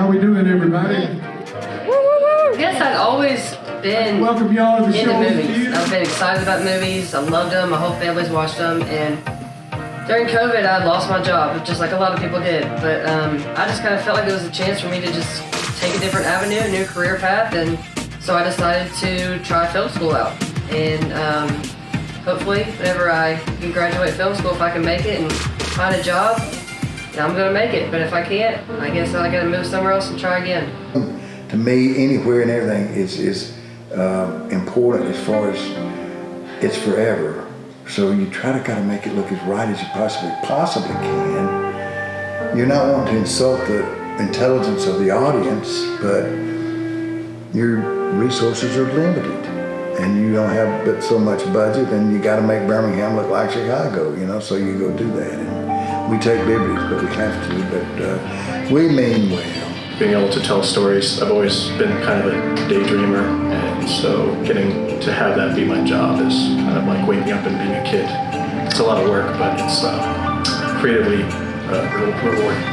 How we doing, everybody? Yes, I'd always been Welcome y'all to the into show. movies. I've been excited about movies. I loved them. My whole family's watched them. And during COVID, I lost my job, just like a lot of people did. But I just kind of felt like there was a chance for me to just take a different avenue, a new career path. And so I decided to try film school out. And hopefully, whenever I can graduate film school, if I can make it and find a job, I'm gonna make it. But if I can't, I guess I gotta move somewhere else and try again. To me, anywhere and everything is important as far as it's forever. So you try to kind of make it look as right as you possibly can. You're not wanting to insult the intelligence of the audience, but your resources are limited. And you don't have but so much budget, and you got to make Birmingham look like Chicago, you know, so you go do that. And we take liberties, but we have to, but we mean well. Being able to tell stories, I've always been kind of a daydreamer, and so getting to have that be my job is kind of like waking up and being a kid. It's a lot of work, but it's creatively rewarding.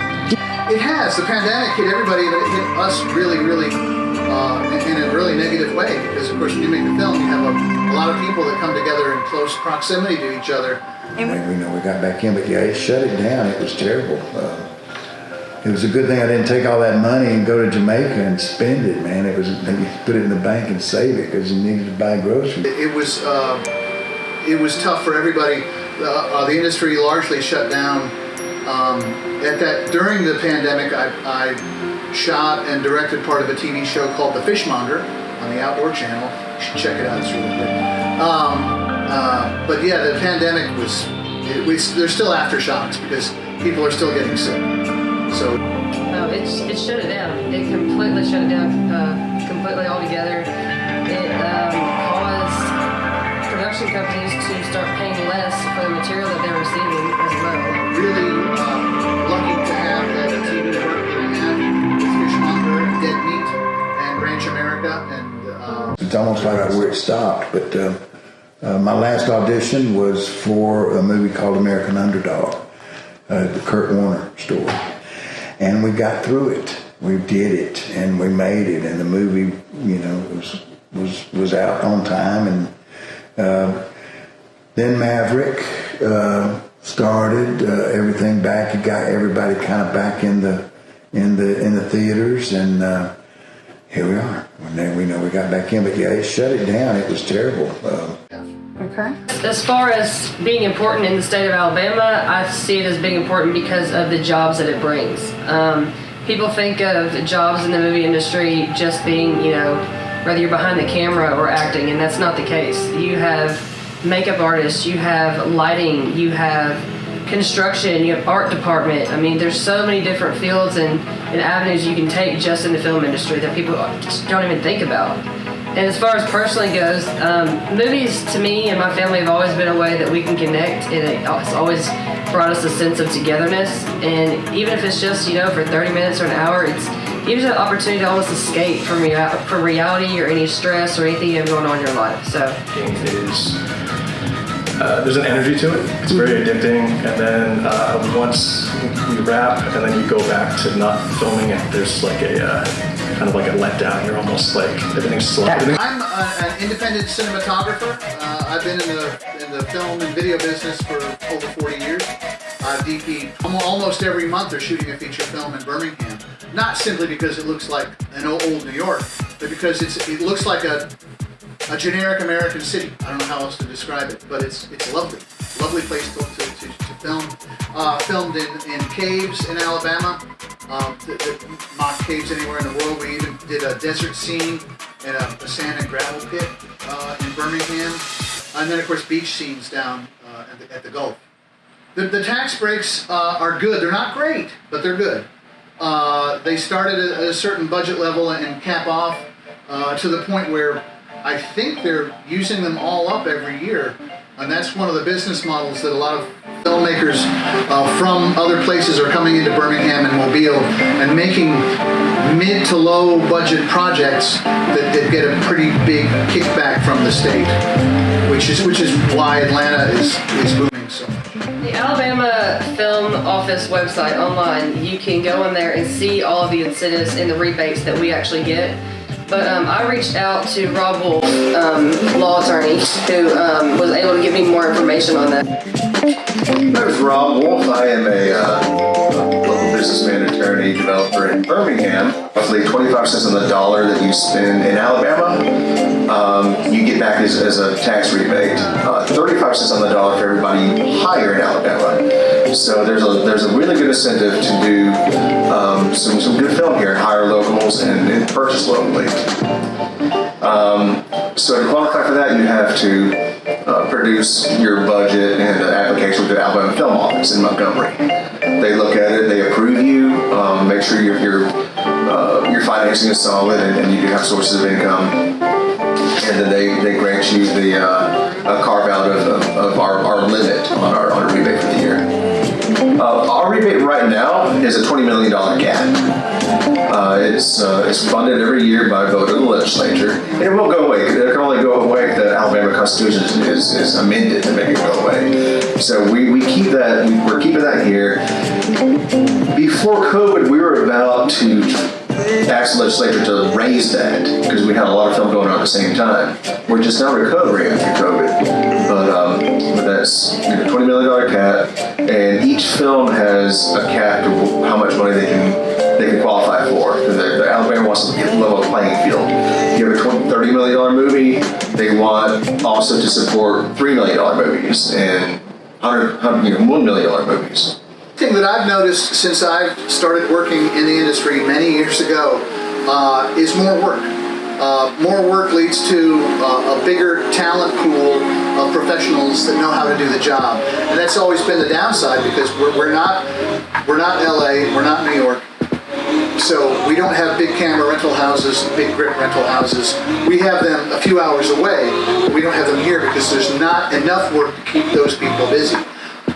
It has. The pandemic hit everybody, but it hit us really, really in a really negative way, because of course when you make a film, you have a lot of people that come together in close proximity to each other. We got back in, but yeah, it shut it down. It was terrible. It was a good thing I didn't take all that money and go to Jamaica and spend it, man. It was, you put it in the bank and save it because you needed to buy groceries. It was tough for everybody. The industry largely shut down. During the pandemic, I shot and directed part of a TV show called The Fishmonger on the Outdoor Channel. You should check it out, it's really good. But yeah, the pandemic there's still aftershocks because people are still getting sick. So it shut it down. It completely shut it down, completely altogether. It caused production companies to start paying less for the material that they're receiving as well. Really lucky to have the TV network that we have with Fishmonger, Dead Meat, and Ranch America, and It's almost like where it stopped, but my last audition was for a movie called American Underdog, the Kurt Warner story. And we got through it. We did it, and we made it, and the movie, you know, was out on time. And then Maverick started everything back. It got everybody kind of back in the theaters, and here we are. We got back in, but yeah, it shut it down. It was terrible. Okay. As far as being important in the state of Alabama, I see it as being important because of the jobs that it brings. People think of jobs in the movie industry just being, you know, whether you're behind the camera or acting, and that's not the case. You have makeup artists, you have lighting, you have construction, you have art department. I mean, there's so many different fields and avenues you can take just in the film industry that people just don't even think about. And as far as personally goes, movies to me and my family have always been a way that we can connect, and it's always brought us a sense of togetherness. And even if it's just, you know, for 30 minutes or an hour, it gives you an opportunity to almost escape from reality or any stress or anything you have going on in your life. So There's an energy to it. It's very addicting, and then once you wrap and then you go back to not filming it, there's like a kind of like a letdown. You're almost like everything's slow. I'm an independent cinematographer. I've been in the film and video business for over 40 years. I've DP'd almost every month. They're shooting a feature film in Birmingham. Not simply because it looks like an old New York, but because it looks like a generic American city. I don't know how else to describe it, but it's lovely. Lovely place to film. Filmed in caves in Alabama. Mock caves anywhere in the world. We even did a desert scene in a sand and gravel pit in Birmingham. And then of course beach scenes down at the Gulf. The tax breaks are good. They're not great, but they're good. They start at a certain budget level and cap off to the point where I think they're using them all up every year, and that's one of the business models that a lot of filmmakers from other places are coming into Birmingham and Mobile and making mid to low budget projects that get a pretty big kickback from the state, which is why Atlanta is booming. so much. The Alabama Film Office website online, you can go in there and see all of the incentives and the rebates that we actually get. But I reached out to Rob Wolf, law attorney, who was able to give me more information on that. My name is Rob Wolf. I am a local businessman, attorney, developer in Birmingham. Roughly 25 cents on the dollar that you spend in Alabama, you get back as a tax rebate. 35 cents on the dollar for everybody you hire in Alabama. So there's a really good incentive to do some good film here, hire locals and purchase locally. So to qualify for that, you have to produce your budget and an application with the Alabama Film Office in Montgomery. They look at it, they approve you, make sure your financing is solid and you do have sources of income, and then they grant you the carve out of our limit on our rebate for the year. Our rebate right now is a $20 million cap. It's funded every year by a vote of the legislature, and it won't go away. It can only go away if the Alabama Constitution is amended to make it go away. So we keep that. We're keeping that here. Before COVID, we were about to ask the legislature to raise that because we had a lot of film going on at the same time. We're just now recovering after COVID, but that's $20 million cap, and each film has a cap to how much money they can qualify for. Because the Alabama wants to get level playing field. If you have a $30 million movie, they want also to support $3 million movies and $1 million movies. Thing that I've noticed since I've started working in the industry many years ago is more work. More work leads to a bigger talent pool of professionals that know how to do the job, and that's always been the downside because we're not LA, we're not New York, so we don't have big camera rental houses, big grip rental houses. We have them a few hours away, but we don't have them here because there's not enough work to keep those people busy.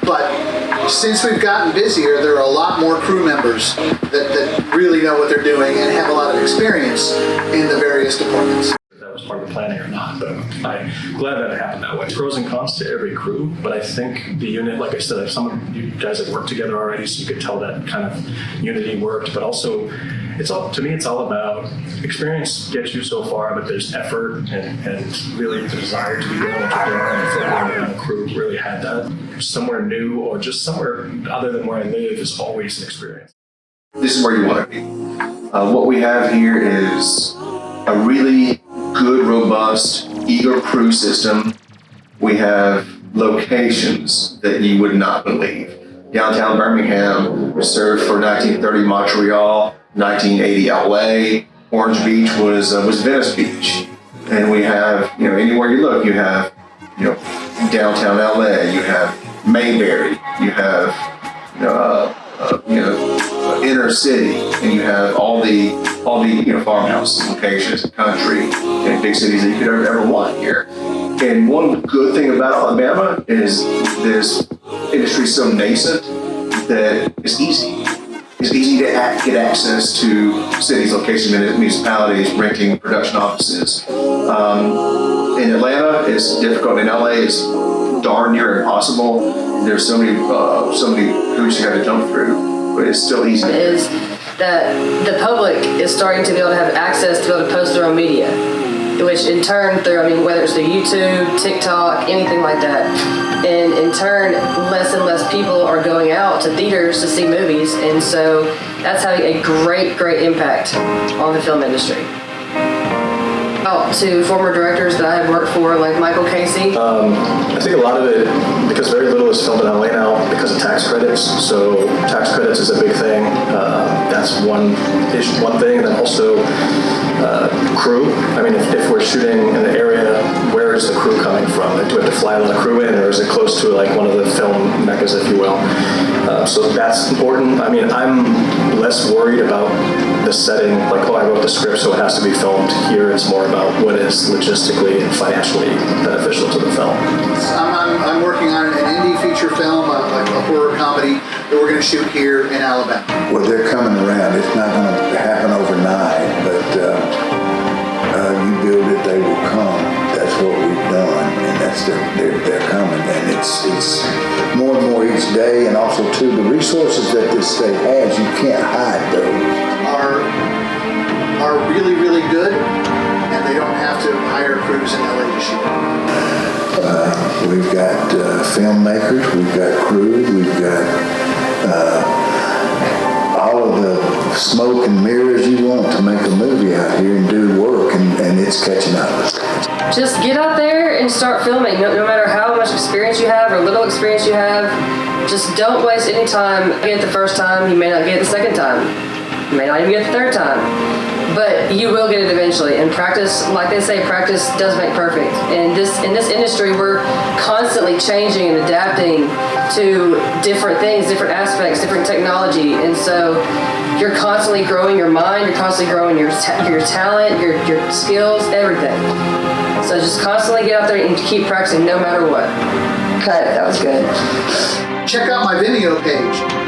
But since we've gotten busier, there are a lot more crew members that really know what they're doing and have a lot of experience in the various departments. That was part of the planning or not, but I'm glad that it happened that way. Pros and cons to every crew, but I think the unit, like I said, some of you guys have worked together already, so you could tell that kind of unity worked, but also it's all about experience gets you so far, but there's effort and really the desire to be doing what you're doing, and I feel like the crew really had that. Somewhere new or just somewhere other than where I live is always an experience. This is where you want to be. What we have here is a really good, robust, eager crew system. We have locations that you would not believe. Downtown Birmingham was served for 1930 Montreal, 1980 LA. Orange Beach was Venice Beach. And we have, anywhere you look, you have, downtown LA, you have Mayberry, you have, inner city, and you have all the farmhouse locations, country, and big cities that you could ever want here. And one good thing about Alabama is this industry is so nascent that it's easy. It's easy to get access to cities, locations, municipalities, renting production offices. In Atlanta, it's difficult. In LA, it's darn near impossible. There's so many hoops you have to jump through, but it's still easy. Is that the public is starting to be able to have access to be able to post their own media, which in turn whether it's through YouTube, TikTok, anything like that, and in turn less and less people are going out to theaters to see movies, and so that's having a great impact on the film industry. Out to former directors that I have worked for, like Michael Casey. I think a lot of it, because very little is filmed in LA now because of tax credits. So tax credits is a big thing. That's one thing. And then also crew. I mean, if we're shooting in the area, where is the crew coming from? Do we have to fly the crew in, or is it close to like one of the film meccas, if you will? So that's important. I mean, I'm less worried about the setting, like, I wrote the script, so it has to be filmed here. It's more about what is logistically and financially beneficial to the film. I'm working on an indie feature film, like a horror comedy that we're going to shoot here in Alabama. Well, they're coming around. It's not going to happen overnight, but you build it, they will come. That's that's what we've done, and they're coming, and it's more and more each day, and also too, the resources that this state has, you can't hide those. Are really, really good, and they don't have to hire crews in LA to shoot. We've got filmmakers, we've got crews, we've got all of the smoke and mirrors you want to make a movie out here and do work, and it's catching up. Just get out there and start filming. No matter how much experience you have or little experience you have, just don't waste any time. You get it the first time, you may not get it the second time. You may not even get it the third time. But you will get it eventually. And practice, like they say, practice does make perfect. And in this industry, we're constantly changing and adapting to different things, different aspects, different technology. And so you're constantly growing your mind, you're constantly growing your talent, your skills, everything. So just constantly get out there and keep practicing no matter what. Okay, that was good. Check out my Vimeo page.